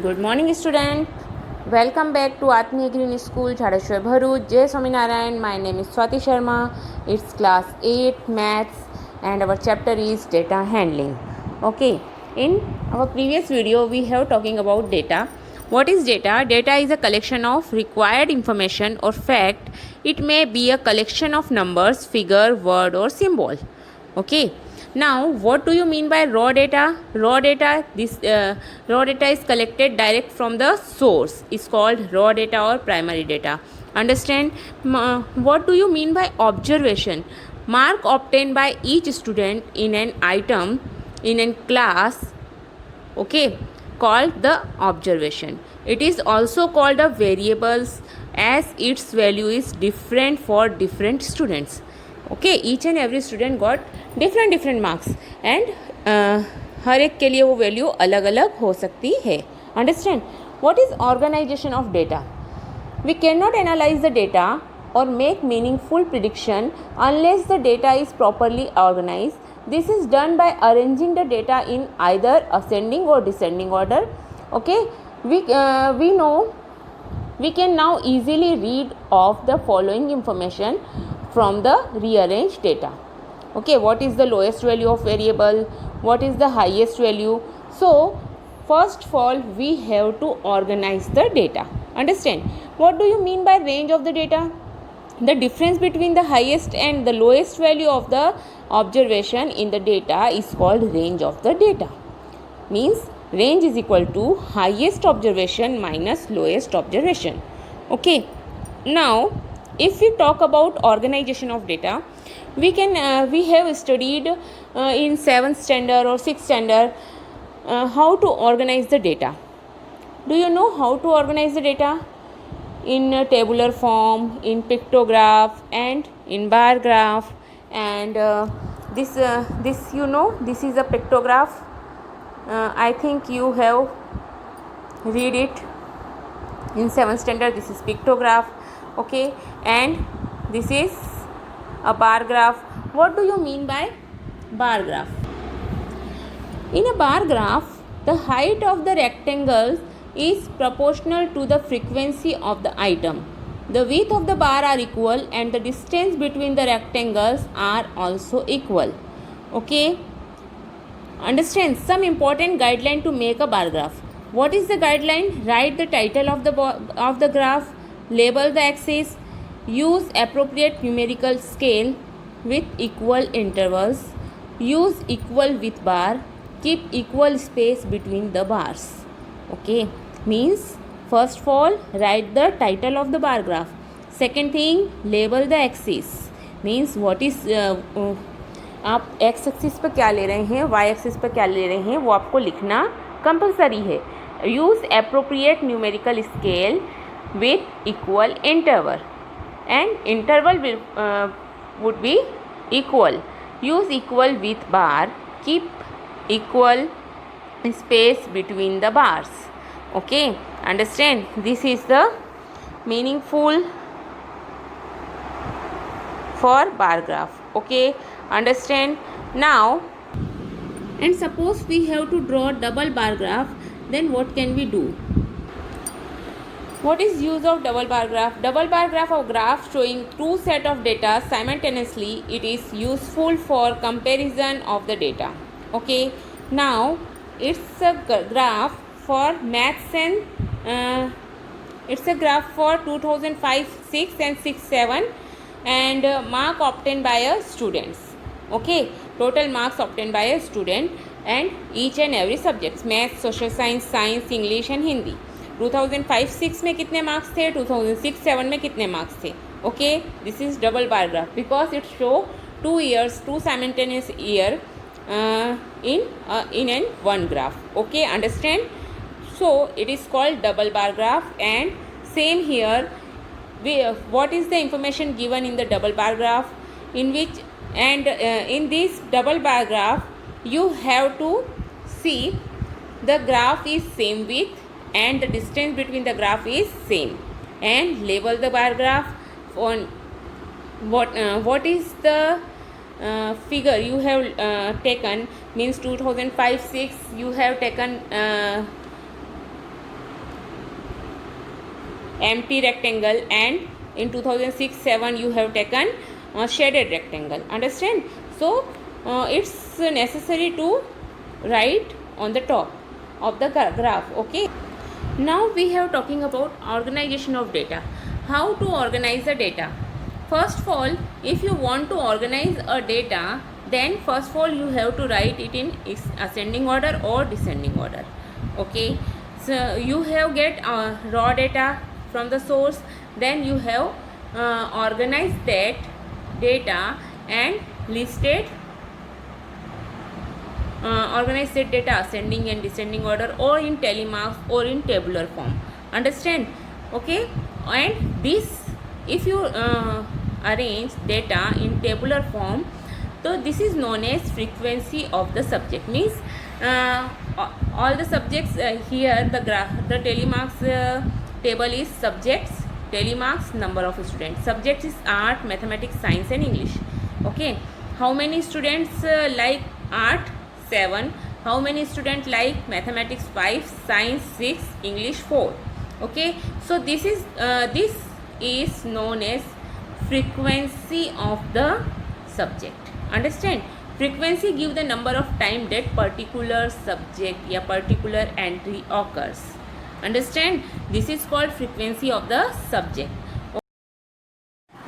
Good morning, student. Welcome back to Atmiya Green School, Jhadeshwar Bharuch, Jai Swaminarayan. My name is Swati Sharma. It's class 8 maths and our chapter is data handling. Okay, in our previous video we have talking about data. What is data? Data is a collection of required information or fact. It may be a collection of numbers, figure, word or symbol. Okay. Now, what do you mean by raw data? Raw data, this raw data is collected direct from the source. It's called raw data or primary data. Understand? What do you mean by observation? Mark obtained by each student in an item in a class, okay, called the observation. It is also called a variables as its value is different for different students. Okay, each and every student got different marks and हर एक के लिए वो value अलग अलग हो सकती है. Understand? What is organisation of data? We cannot analyze the data or make meaningful prediction unless the data is properly organized. This is done by arranging the data in either ascending or descending order. Okay, we know we can now easily read off the following information from the rearranged data. Okay, what is the lowest value of variable? What is the highest value? So first of all we have to organize the data. Understand? What do you mean by range of the data? The difference between the highest and the lowest value of the observation in the data is called range of the data. Means range is equal to highest observation minus lowest observation. Okay. Now, if we talk about organization of data, we have studied in 7th standard or 6th standard how to organize the data. Do you know how to organize the data? In a tabular form, in pictograph and in bar graph, and this you know, this is a pictograph. I think you have read it in 7th standard. This is pictograph. Okay, and this is a bar graph. What do you mean by bar graph? In a bar graph, the height of the rectangles is proportional to the frequency of the item. The width of the bar are equal and the distance between the rectangles are also equal. Okay. Understand? Some important guideline to make a bar graph. What is the guideline? Write the title of the graph, label the axis, use appropriate numerical scale with equal intervals, use equal width bar, keep equal space between the bars. Okay, means first of all write the title of the bar graph. Second thing, label the axis. Means what is आप x axis पर क्या ले रहे हैं, Y axis पर क्या ले रहे हैं, वो आपको लिखना कंपलसरी है. Use appropriate numerical scale with equal interval and interval would be equal. Use equal width bar, keep equal space between the bars. Okay, understand? This is the meaningful for bar graph. Okay, understand? Now, and suppose we have to draw double bar graph, then what can we do? What is use of double bar graph? Double bar graph of graph showing two set of data simultaneously. It is useful for comparison of the data. Okay. Now it's a graph for maths and it's a graph for 2005, 6 and 6, 7 and mark obtained by a students. Okay. Total marks obtained by a student and each and every subjects, maths, social science, science, English and Hindi. 2005-6 में कितने marks थे, 2006-7 में कितने marks थे. Okay, this is double bar graph because it show 2 years, 2 simultaneous year in an one graph. Okay, understand? So it is called double bar graph. And same here, what is the information given in the double bar graph, in which and in this double bar graph you have to see the graph is same width and the distance between the graph is same, and label the bar graph on what is the figure you have taken. Means 2005-6 you have taken empty rectangle, and in 2006-7 you have taken shaded rectangle. Understand? So it's necessary to write on the top of the graph. Okay, now we have talking about organization of data. How to organize the data? First of all, if you want to organize a data, then first of all you have to write it in ascending order or descending order. Okay, so you have get raw data from the source, then you have organized that data and listed organize that data ascending and descending order, or in telemarks or in tabular form. Understand? Okay, and this, if you arrange data in tabular form, so this is known as frequency of the subject. Means all the subjects here, the telemarks table is subjects, telemarks, number of students. Subjects is art, mathematics, science and English. Okay, how many students like art? 7. How many students like mathematics? 5, science 6, English 4. Okay, so this is known as frequency of the subject. Understand? Frequency give the number of time that particular subject या particular entry occurs. Understand? This is called frequency of the subject.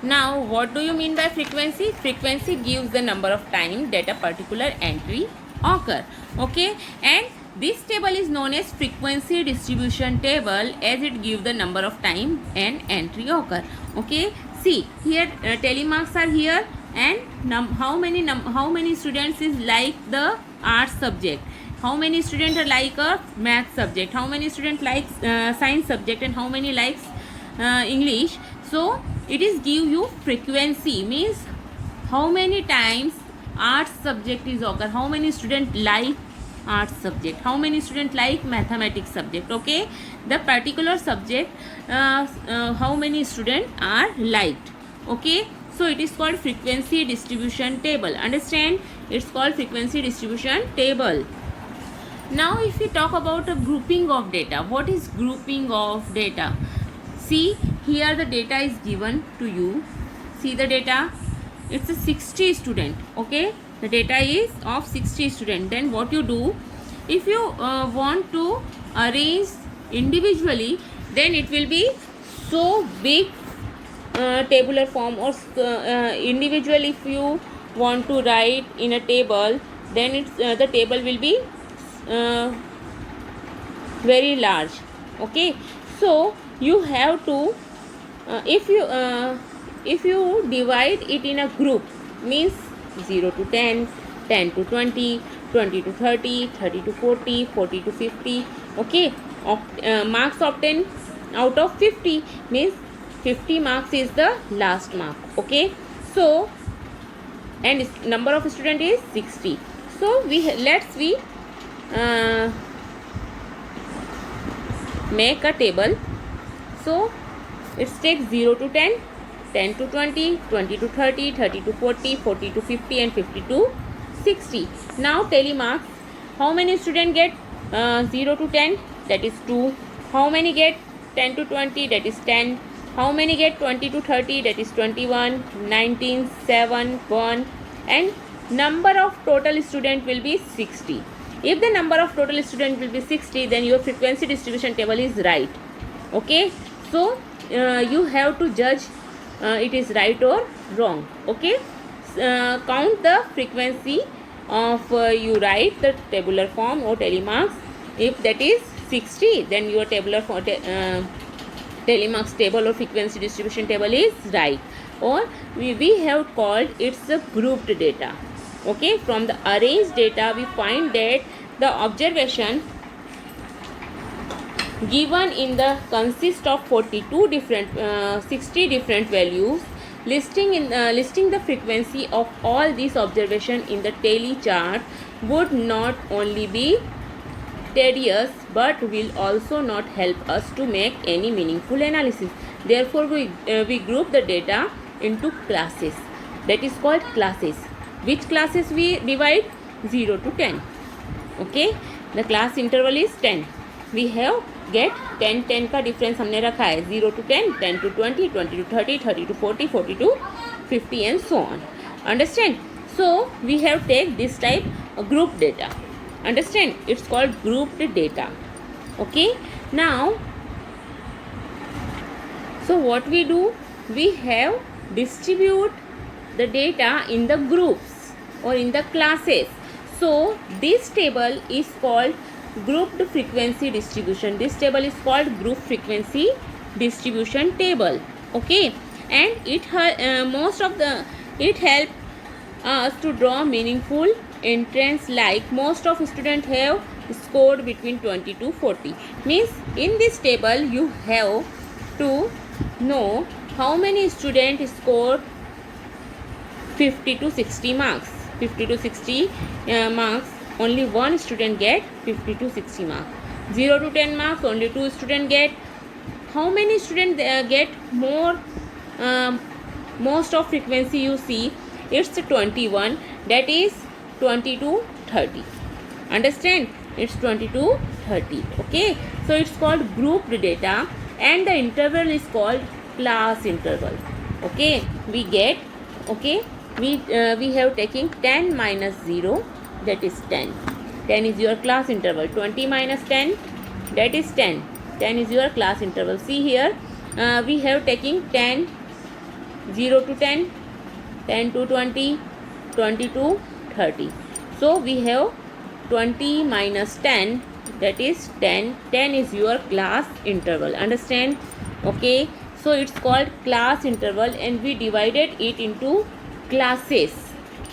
Now, what do you mean by frequency? Frequency gives the number of time that a particular entry occur. Okay, and this table is known as frequency distribution table, as it gives the number of time and entry occur. Okay, see here telemarks are here, and how many students is like the art subject, how many students are like a math subject, how many students likes science subject, and how many likes English. So it is give you frequency, means how many times arts subject is occur, how many student like arts subject, how many student like mathematics subject. Okay, the particular subject how many student are liked. Okay, so it is called frequency distribution table. Understand? It's called frequency distribution table. Now if we talk about a grouping of data, what is grouping of data? See here the data is given to you. See the data, it's a 60 student. Okay, the data is of 60 student. Then what you do, if you want to arrange individually, then it will be so big tabular form, or individual if you want to write in a table, then it's the table will be very large. Okay, so you have to if you divide it in a group, means 0 to 10, 10 to 20, 20 to 30, 30 to 40, 40 to 50. Okay, marks obtained out of 50, means 50 marks is the last mark. Okay, so and number of student is 60. So we make a table. So it takes 0 to 10, 10 to 20, 20 to 30, 30 to 40, 40 to 50 and 50 to 60. Now telemarks, how many students get 0 to 10? That is 2. How many get 10 to 20? That is 10. How many get 20 to 30? That is 21, 19, 7, 1, and number of total student will be 60. If the number of total student will be 60, then your frequency distribution table is right. Okay, so you have to judge it is right or wrong. Okay, count the frequency of you write the tabular form or telemarks. If that is 60, then your tabular form telemarks table or frequency distribution table is right, or we have called it's a grouped data. Okay, from the arranged data we find that the observation given in the consist of 42 different 60 different values, listing the frequency of all these observation in the tally chart would not only be tedious but will also not help us to make any meaningful analysis. Therefore we group the data into classes, that is called classes. Which classes we divide? 0 to 10. Okay, the class interval is 10. We have get 10 का difference हमने रखा है, 0 to 10, 10 to 20, 20 to 30, 30 to 40, 40 to 50 and so on. Understand? So we have take this type group data. Understand? It's called grouped data. Okay, now so what we do, we have distribute the data in the groups or in the classes. So this table is called grouped frequency distribution. This table is called group frequency distribution table. Okay, and it help us to draw meaningful entrance, like most of students have scored between 20 to 40. Means in this table you have to know how many students scored 50 to 60 marks. 50 to 60 marks, only one student get 50 to 60 marks. 0 to 10 marks, only 2 students get. How many students get more most of frequency you see, it's 21, that is 20 to 30. Understand? It's 20 to 30. Okay, so it's called grouped data, and the interval is called class interval. Okay, we get, okay, we have taken 10 minus 0, that is 10. 10 is your class interval. 20 minus 10, that is 10. 10 is your class interval. See here, we have taken 10, 0 to 10, 10 to 20, 20 to 30. So we have 20 minus 10, that is 10. 10 is your class interval. Understand? Okay, so it's called class interval, and we divided it into classes.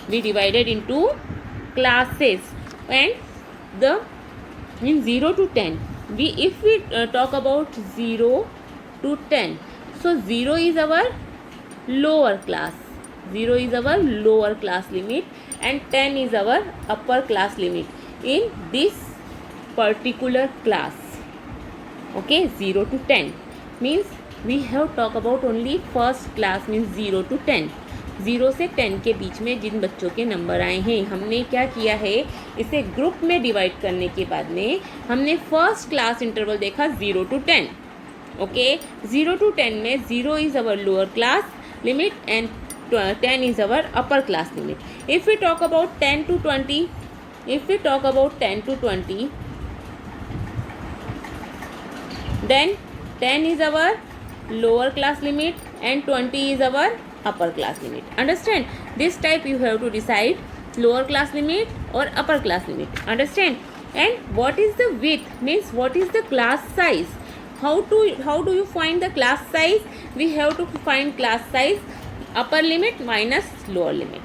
We divided into classes, and the in 0 to 10, if we talk about 0 to 10, so 0 is our lower class. 0 is our lower class limit, and 10 is our upper class limit in this particular class. Okay, 0 to 10 means we have talk about only first class, means 0 to 10. 0 से 10 के बीच में जिन बच्चों के number आए हैं, हमने क्या किया है, इसे ग्रुप में डिवाइड करने के बाद में हमने फर्स्ट क्लास इंटरवल देखा 0 to 10. ओके, 0 to 10 में 0 is our lower class limit and 10 is our upper class limit. If we talk about 10 to 20, then 10 is our lower class limit and 20 is our upper class limit. Understand? This type you have to decide lower class limit or upper class limit. Understand? And what is the width, means what is the class size? How do you find the class size? We have to find class size upper limit minus lower limit.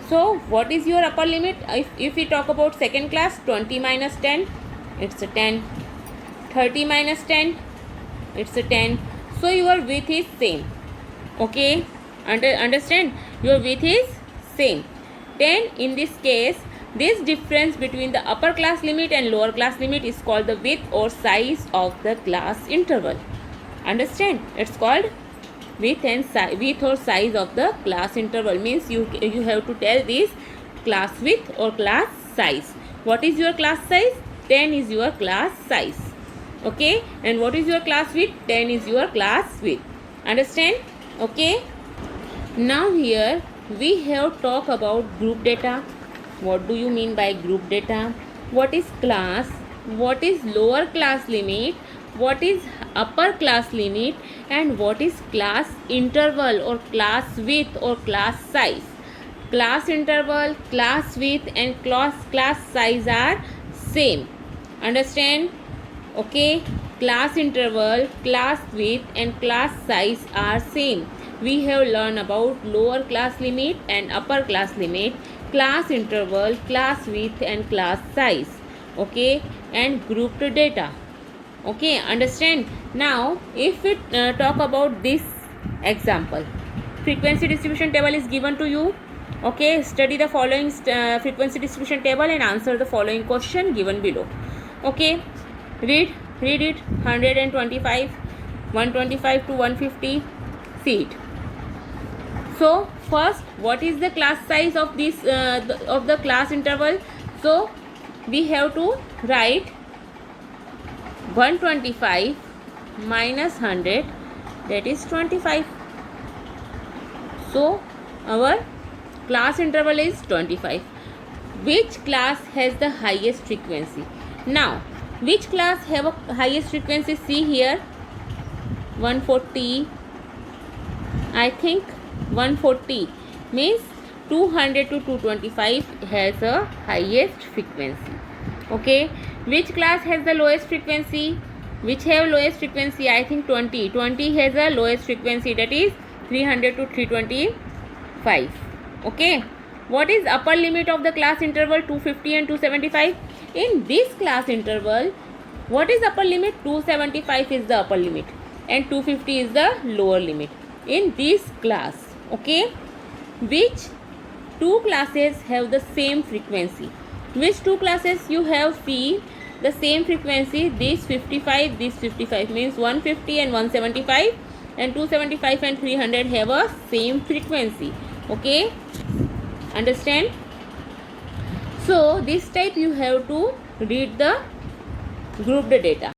So what is your upper limit? If we talk about second class, 20 minus 10, it's a 10. 30 minus 10, it's a 10. So your width is same. Okay, understand? Your width is same. Then in this case, this difference between the upper class limit and lower class limit is called the width or size of the class interval. Understand? It's called width or size of the class interval. Means you have to tell this class width or class size. What is your class size? 10 is your class size. Okay, and what is your class width? 10 is your class width. Understand? Okay, now here we have talked about group data. What do you mean by group data? What is class? What is lower class limit? What is upper class limit? And what is class interval or class width or class size? Class interval, class width and class size are same. Understand? Okay, class interval, class width and class size are same. We have learned about lower class limit and upper class limit, class interval, class width and class size. Okay, and grouped data. Okay, understand? Now if we talk about this example, frequency distribution table is given to you. Okay, study the following frequency distribution table and answer the following question given below. Okay, read it. 125, 125 to 150. See it. So first, what is the class size of this of the class interval? So we have to write 125 minus 100, that is 25. So our class interval is 25. Which class has the highest frequency? Now, which class have a highest frequency? See here, 140. I think 140 means 200 to 225 has a highest frequency. Okay. Which class has the lowest frequency? Which have lowest frequency? I think 20. 20 has a lowest frequency, that is 300 to 325. Okay. What is upper limit of the class interval 250 and 275? In this class interval, what is upper limit? 275 is the upper limit and 250 is the lower limit in this class. Okay. Which two classes have the same frequency? Which two classes you have seen the same frequency? This 55, this 55 means 150 and 175, and 275 and 300 have a same frequency. Okay, understand? So this type you have to read the grouped data.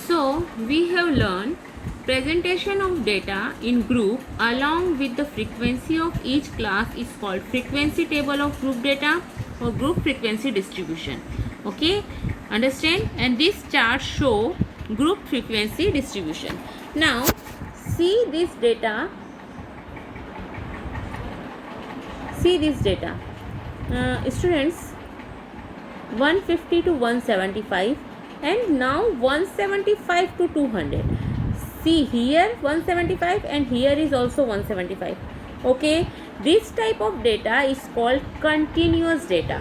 So we have learned presentation of data in group along with the frequency of each class is called frequency table of group data or group frequency distribution. Okay, understand? And this chart show group frequency distribution. Now see this data. See this data. Students, 150 to 175 and now 175 to 200. See here 175 and here is also 175. Okay, this type of data is called continuous data.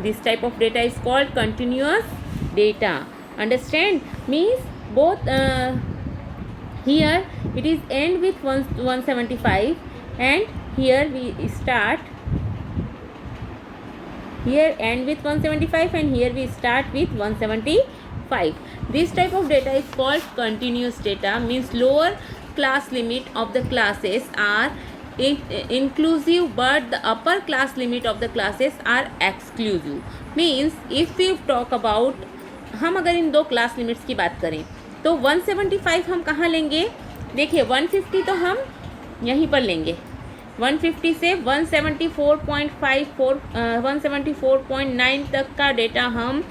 This type of data is called continuous data. Understand? Means both here it is end with 175 and here we start here end with 175 and here we start with 175. This type of data is called continuous data. Means lower class limit of the classes are inclusive but the upper class limit of the classes are exclusive. Means if we talk about, हम अगर इन दो class limits की बात करें तो 175 हम कहाँ लेंगे? देखिए 150 तो हम यहीं पर लेंगे, 150 से 174.54 174.9 तक का डेटा हम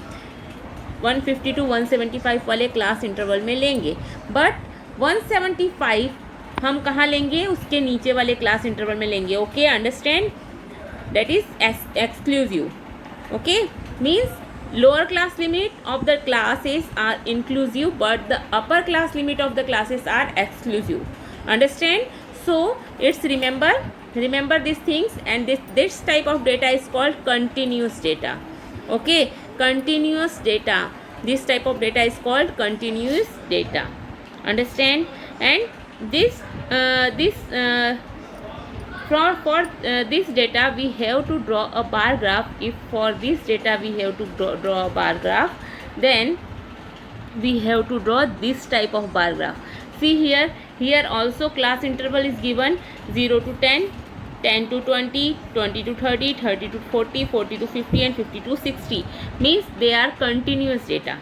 150 टू 175 वाले क्लास इंटरवल में लेंगे, बट 175 हम कहाँ लेंगे? उसके नीचे वाले क्लास इंटरवल में लेंगे. Okay, understand? That is exclusive. Okay, means lower class limit of the classes are inclusive but the upper class limit of the classes are exclusive. Understand? So it's remember these things, and this type of data is called continuous data. Okay, continuous data. This type of data is called continuous data. Understand? And this for this data we have to draw a bar graph. If for this data we have to draw a bar graph, then we have to draw this type of bar graph. See here also class interval is given 0 to 10, 10 to 20, 20 to 30, 30 to 40, 40 to 50 and 50 to 60. Means they are continuous data.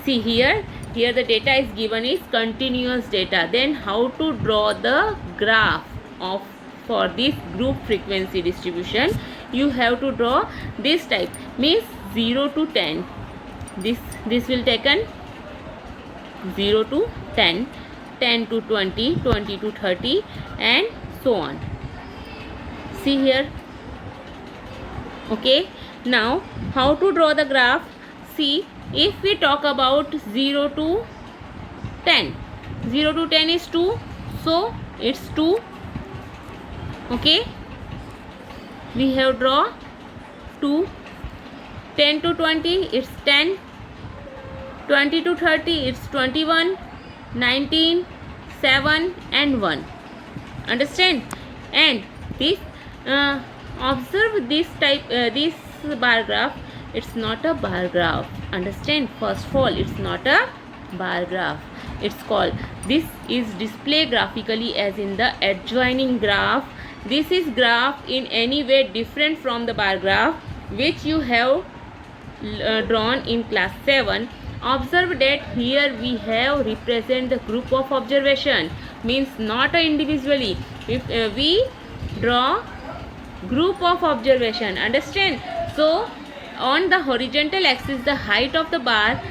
See here the data is given is continuous data. Then how to draw the graph of for this group frequency distribution? You have to draw this type. Means 0 to 10. This will taken 0 to 10, 10 to 20, 20 to 30 and so on. See here. Okay, now how to draw the graph? See, if we talk about 0 to 10, 0 to 10 is 2, so it's 2. Okay, we have draw 2. 10 to 20 it's 10, 20 to 30 it's 21, 19, 7 and 1. Understand? And this observe this type this bar graph. It's not a bar graph. Understand? First of all, it's not a bar graph. It's called, this is display graphically as in the adjoining graph. This is graph in any way different from the bar graph which you have drawn in class 7. Observe that here we have represent the group of observation, means not individually. If we draw group of observation, understand? So on the horizontal axis, the height of the bar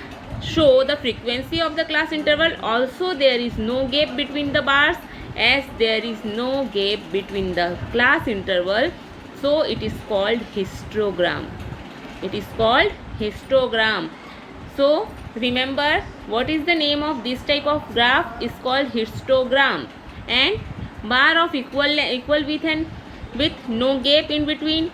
show the frequency of the class interval. Also there is no gap between the bars, as there is no gap between the class interval, so it is called histogram. It is called histogram. So remember, what is the name of this type of graph? Is called histogram. And bar of equal width and with no gap in between.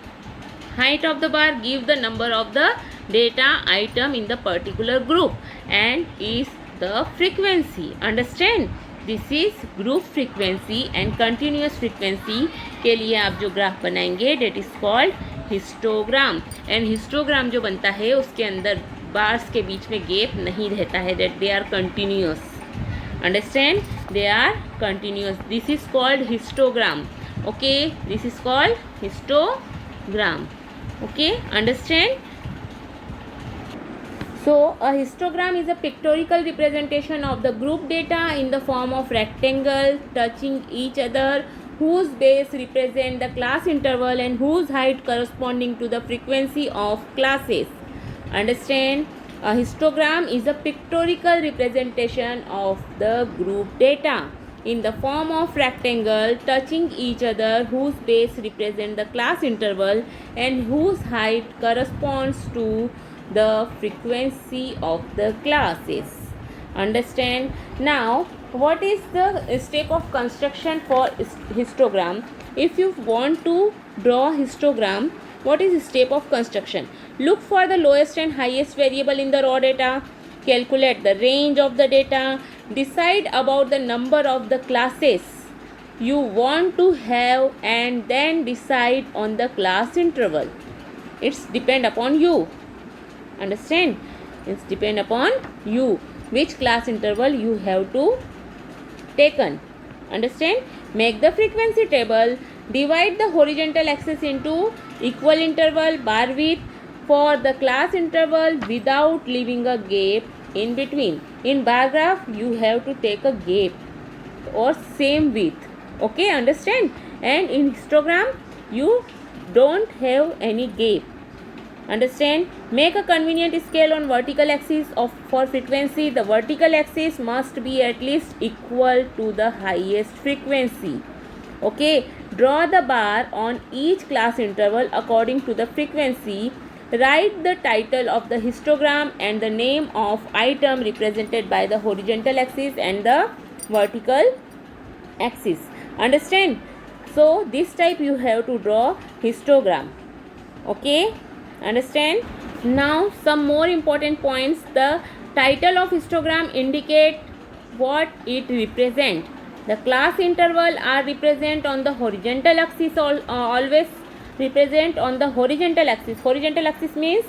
Height of the bar give the number of the data item in the particular group and is the frequency. Understand? This is group frequency and continuous frequency के लिए आप जो graph बनाएंगे that is called histogram. And histogram जो बनता है उसके अंदर बार्स के बीच में गैप नहीं रहता है, that they are continuous. Understand? They are continuous. This is called histogram. Okay, this is called histogram. Okay, understand? So a histogram is a pictorial representation of the group data in the form of rectangle touching each other, whose base represent the class interval and whose height corresponding to the frequency of classes. Understand? A histogram is a pictorial representation of the group data in the form of rectangle touching each other, whose base represent the class interval and whose height corresponds to the frequency of the classes. Understand? Now what is the step of construction for histogram? If you want to draw histogram, what is the step of construction? Look for the lowest and highest variable in the raw data, calculate the range of the data, decide about the number of the classes you want to have, and then decide on the class interval. It's depend upon you. Understand? It's depend upon you which class interval you have to taken. Understand? Make the frequency table. Divide the horizontal axis into equal interval bar width for the class interval without leaving a gap in between. In bar graph you have to take a gap or same width. Okay, understand? And in histogram you don't have any gap. Understand? Make a convenient scale on vertical axis for frequency. The vertical axis must be at least equal to the highest frequency. Okay, draw the bar on each class interval according to the frequency. Write the title of the histogram and the name of item represented by the horizontal axis and the vertical axis. Understand? So this type you have to draw histogram. Okay, understand? Now some more important points. The title of histogram indicate what it represent. The class interval are represent on the horizontal axis, always represent on the horizontal axis. Horizontal axis means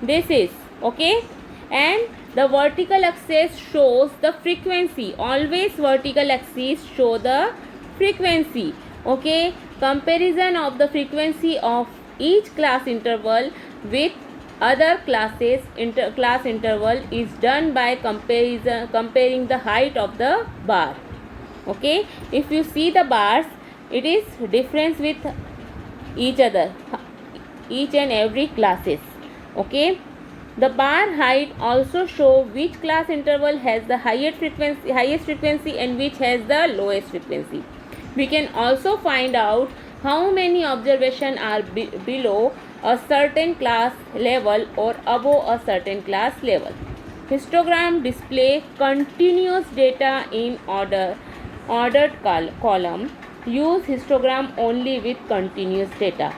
this is, okay, and the vertical axis shows the frequency. Always vertical axis show the frequency. Okay, comparison of the frequency of each class interval with other classes class interval is done by comparing the height of the bar. Okay, if you see the bars, it is difference with each other, each and every classes. Okay, the bar height also show which class interval has the highest frequency and which has the lowest frequency. We can also find out how many observations are below a certain class level or above a certain class level. Histogram display continuous data in ordered column. Use histogram only with continuous data.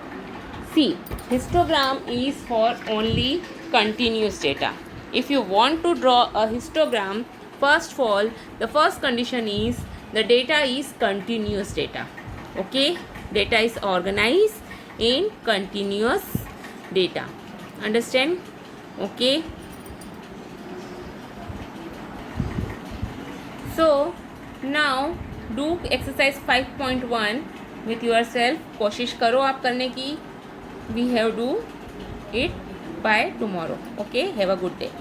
See, histogram is for only continuous data. If you want to draw a histogram, first of all, the first condition is the data is continuous data. Okay, data is organized in continuous data. Understand? Okay, so now do exercise 5.1 with yourself. कोशिश करो आप करने की. We have to do it by tomorrow. Okay, have a good day.